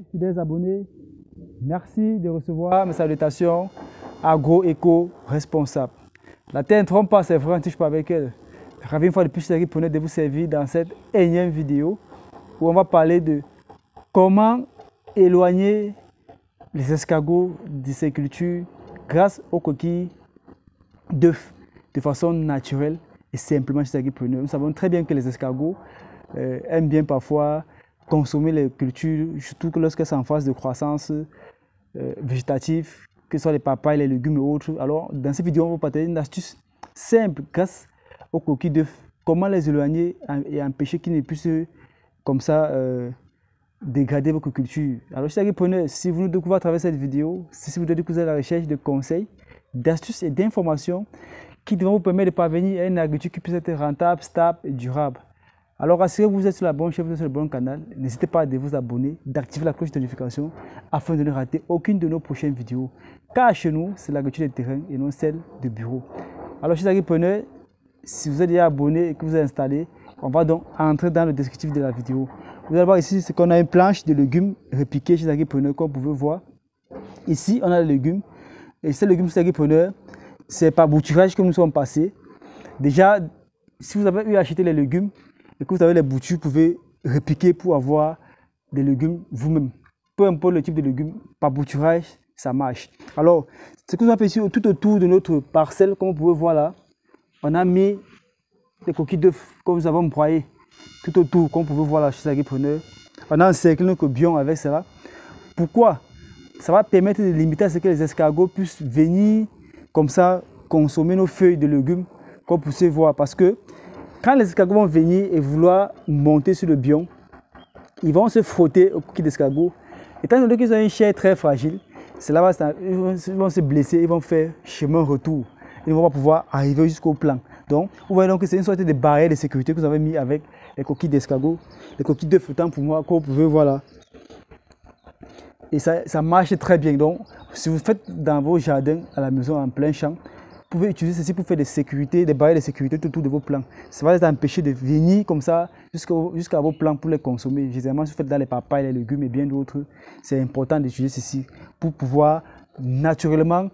Fidèles abonnés, merci de recevoir mes salutations agro-éco-responsables. La terre ne trompe pas, c'est vrai, on ne touche pas avec elle. Ravi une fois de plus de vous servir dans cette énième vidéo où on va parler de comment éloigner les escargots de ces cultures grâce aux coquilles d'œufs de façon naturelle et simplement chez les agripreneurs. Nous savons très bien que les escargots aiment bien parfois consommer les cultures, surtout lorsqu'elles sont en phase de croissance végétative, que ce soit les papayes, les légumes et autres. Alors, dans cette vidéo, on va partager une astuce simple grâce aux coquilles d'œufs. Comment les éloigner et empêcher qu'ils ne puissent comme ça dégrader votre culture. Alors, chers agripreneurs, si vous nous découvrez à travers cette vidéo, si vous devez à la recherche de conseils, d'astuces et d'informations qui devront vous permettre de parvenir à une agriculture qui puisse être rentable, stable et durable. Alors, assurez-vous que vous êtes sur la bonne chaîne, vous êtes sur le bon canal. N'hésitez pas à vous abonner, d'activer la cloche de notification afin de ne rater aucune de nos prochaines vidéos. Car chez nous, c'est l'agriculture de terrain et non celle de bureau. Alors, chers agripreneurs, si vous êtes déjà abonné et que vous êtes installé, on va donc entrer dans le descriptif de la vidéo. Vous allez voir ici, c'est qu'on a une planche de légumes repiqués chez les agripreneurs, comme vous pouvez voir. Ici, on a les légumes. Et ces légumes chez les agripreneurs, c'est par bouturage que nous sommes passés. Déjà, si vous avez eu à acheter les légumes, et que vous avez les boutures, vous pouvez repiquer pour avoir des légumes vous-même. Peu importe le type de légumes, par bouturage, ça marche. Alors, ce que nous avons fait ici, tout autour de notre parcelle, comme vous pouvez voir là, on a mis des coquilles d'œufs que nous avons broyées tout autour, comme vous pouvez voir là chez les agripreneurs. On a encerclé notre biome avec cela. Pourquoi? Ça va permettre de limiter à ce que les escargots puissent venir comme ça consommer nos feuilles de légumes, comme vous pouvez voir. Parce que quand les escargots vont venir et vouloir monter sur le biome, ils vont se frotter aux coquilles d'escargots. Étant donné qu'ils ont une chair très fragile, ils vont se blesser, ils vont faire chemin retour. Ils ne vont pas pouvoir arriver jusqu'au plan. Donc, vous voyez donc que c'est une sorte de barrière de sécurité que vous avez mis avec les coquilles d'escargots, les coquilles d'œufs flottants pour moi, comme vous pouvez voir là. Et ça marche très bien. Donc, si vous faites dans vos jardins, à la maison, en plein champ, vous pouvez utiliser ceci pour faire des sécurités, des barrières de sécurité tout autour de vos plants. Ça va les empêcher de venir comme ça jusqu'à vos plants pour les consommer. Généralement, si vous faites dans les papayes, les légumes et bien d'autres, c'est important d'utiliser ceci pour pouvoir naturellement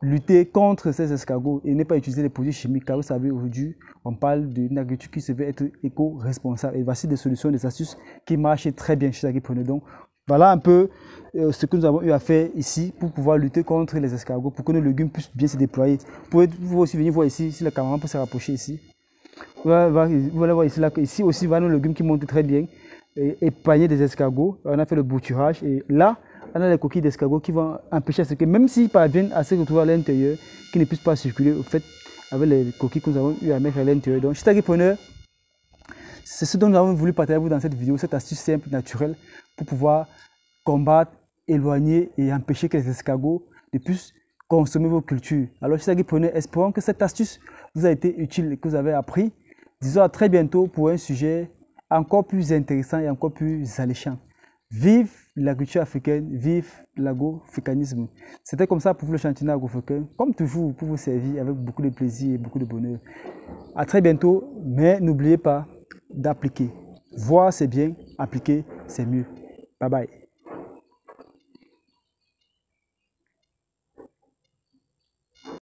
lutter contre ces escargots et ne pas utiliser les produits chimiques. Car vous savez, aujourd'hui, on parle d'une agriculture qui se veut être éco-responsable. Et voici des solutions, des astuces qui marchent très bien chez les agripreneurs. Donc, voilà un peu ce que nous avons eu à faire ici pour pouvoir lutter contre les escargots, pour que nos légumes puissent bien se déployer. Vous pouvez aussi venir voir ici, si le caméraman peut se rapprocher ici. Vous allez voir ici, là, ici aussi, voilà nos légumes qui montent très bien, et panier des escargots. On a fait le bouturage et là, on a les coquilles d'escargots qui vont empêcher à ce que, même s'ils parviennent à se retrouver à l'intérieur, qu'ils ne puissent pas circuler, au fait, avec les coquilles que nous avons eu à mettre à l'intérieur. Donc, chers agripreneurs, c'est ce dont nous avons voulu partager avec vous dans cette vidéo, cette astuce simple, naturelle, pour pouvoir combattre, éloigner et empêcher que les escargots ne puissent consommer vos cultures. Alors, chers agripreneurs, espérons que cette astuce vous a été utile et que vous avez appris. Disons à très bientôt pour un sujet encore plus intéressant et encore plus alléchant. Vive l'agriculture africaine, vive l'agroafricanisme. C'était comme ça pour vous le chantier agro-africain, comme toujours pour vous servir avec beaucoup de plaisir et beaucoup de bonheur. À très bientôt, mais n'oubliez pas d'appliquer. Voir c'est bien, appliquer c'est mieux. Bye bye.